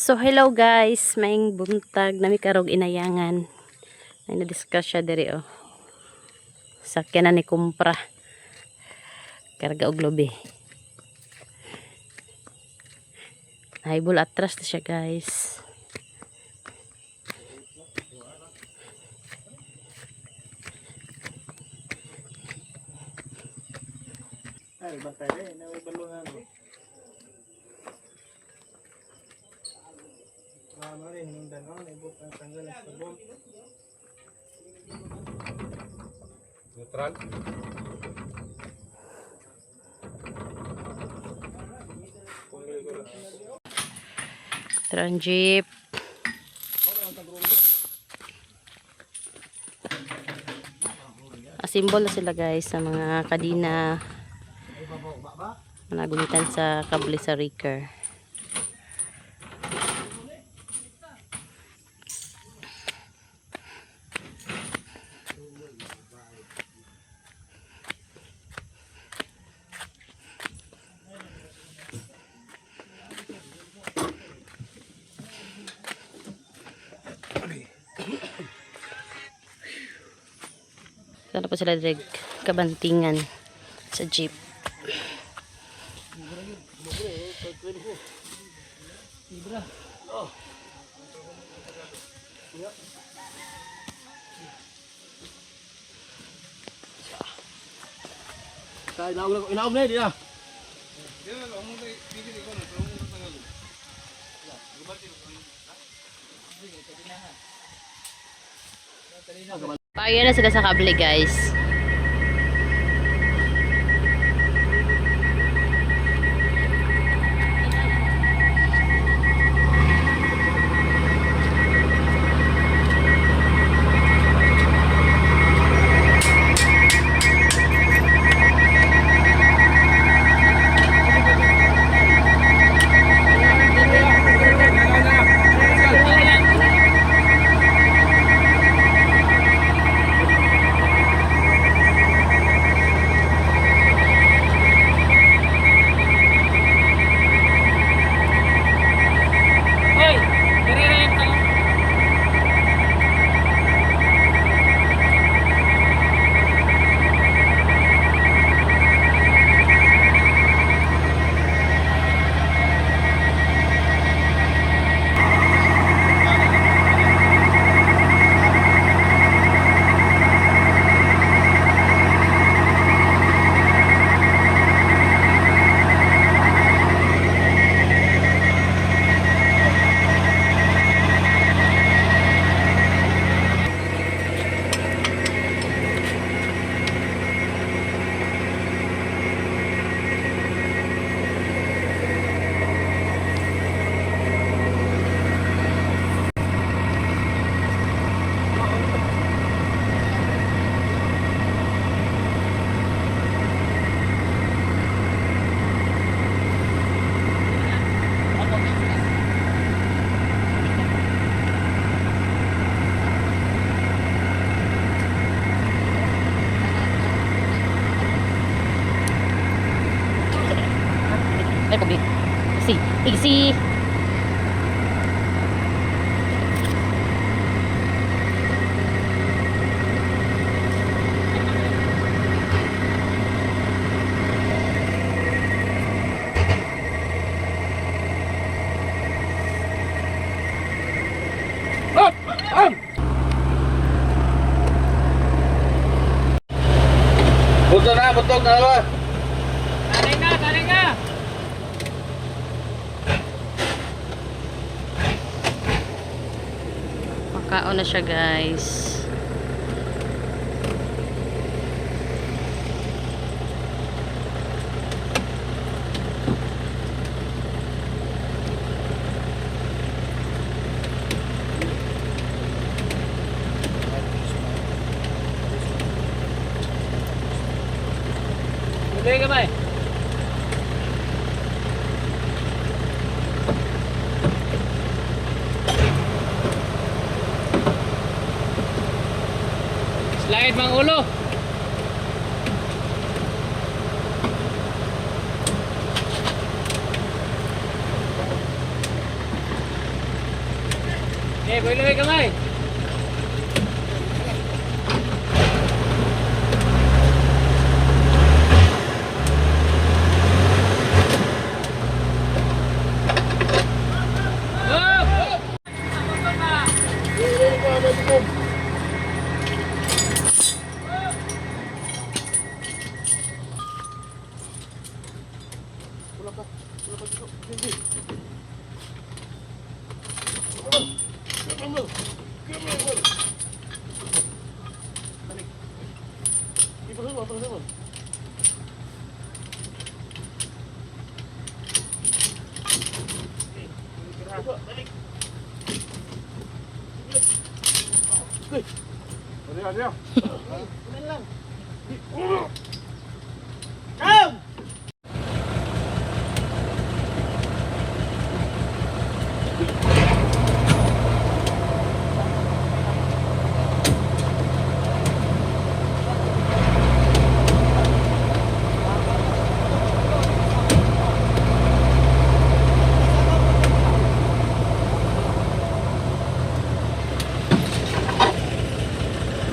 So hello guys, maing buntag nami karog inayangan. Ay na-discuss siya diri oh. Sakyanan ni kumpra. Karga og lobe. Naibul atras na siya guys. Ay, bantay rin. Naway balungan. Mama rin, yung danon, ibot ang tanggal ng sabon. Neutral? Jeep. Simbol na sila guys sa mga kadina nagulitan sa kable sa Ricker. Sana po sila direct kabantingan sa jeep. Inaog na yun, Payo na sila sa kable guys. Easy. Butog na ba? Galing na! Makaon na siya guys. Bigay ka ba eh? Slide mang ulo. Luwi-luwi kamay.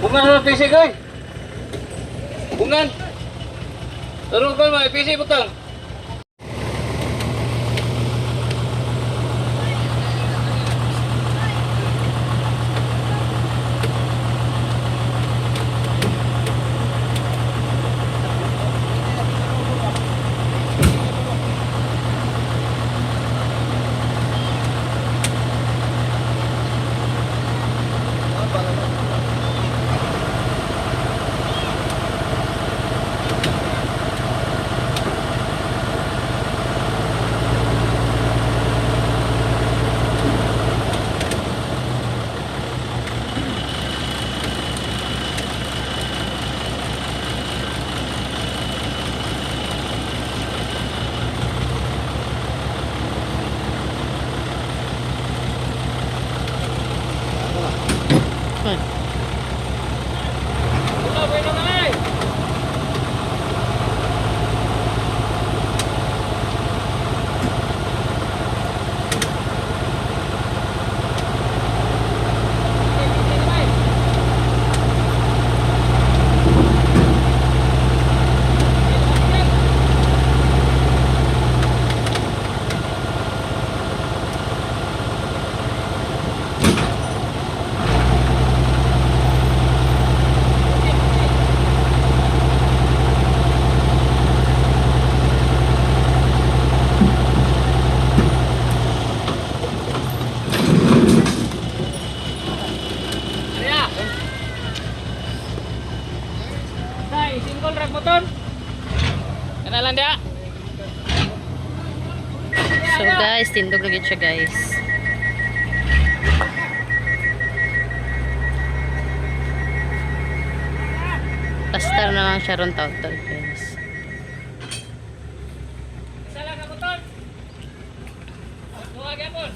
Bungan na PC koy. Bungan. Turun ko may PC butang. Singgol rag motor. Kenalan dia. So guys, tindog lagi siya guys. Pastar na lang siya ron tautol guys. Salah ka motor. Buha gyapon.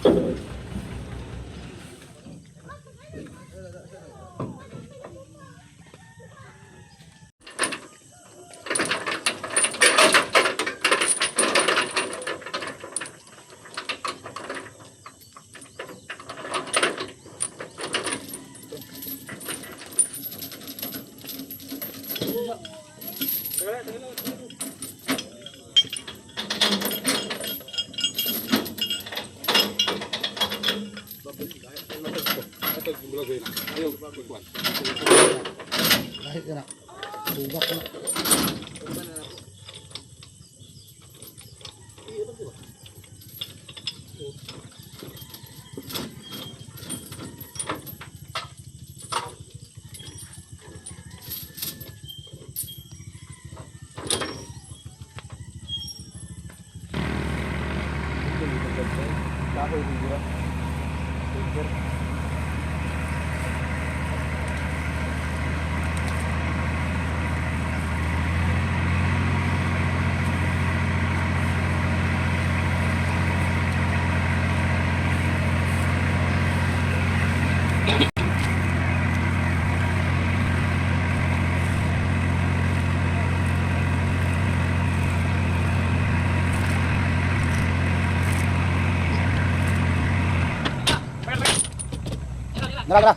Kahit na. Bugak na. Kahoy siguro. Dala.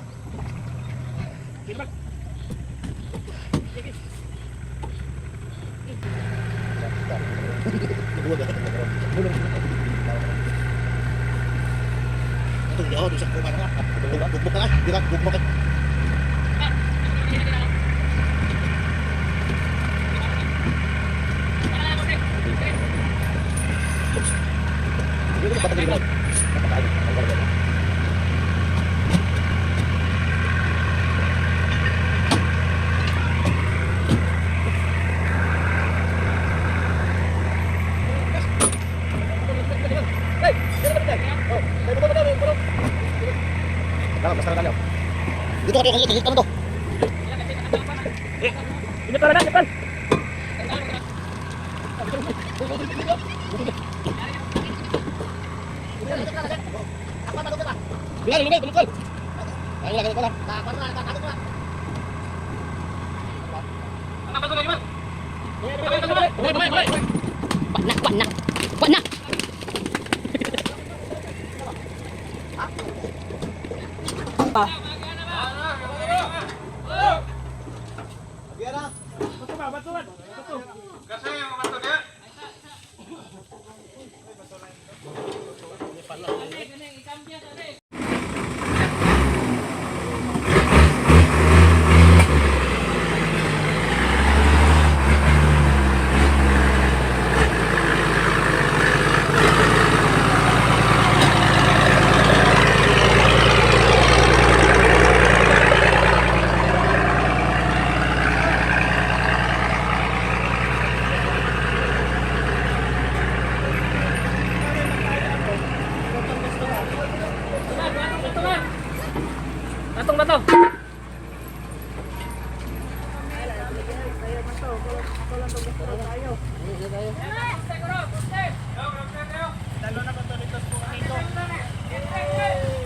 Dito ka to, higit ka na to. Higit ka na, higit ka. Lumay, tumukol. Ay, lagay ko lang. Takot na. Ang kaso na yun. Wag na. Kasi yung kaso niya. Atong ba to? Dalo na ba to dito po dito?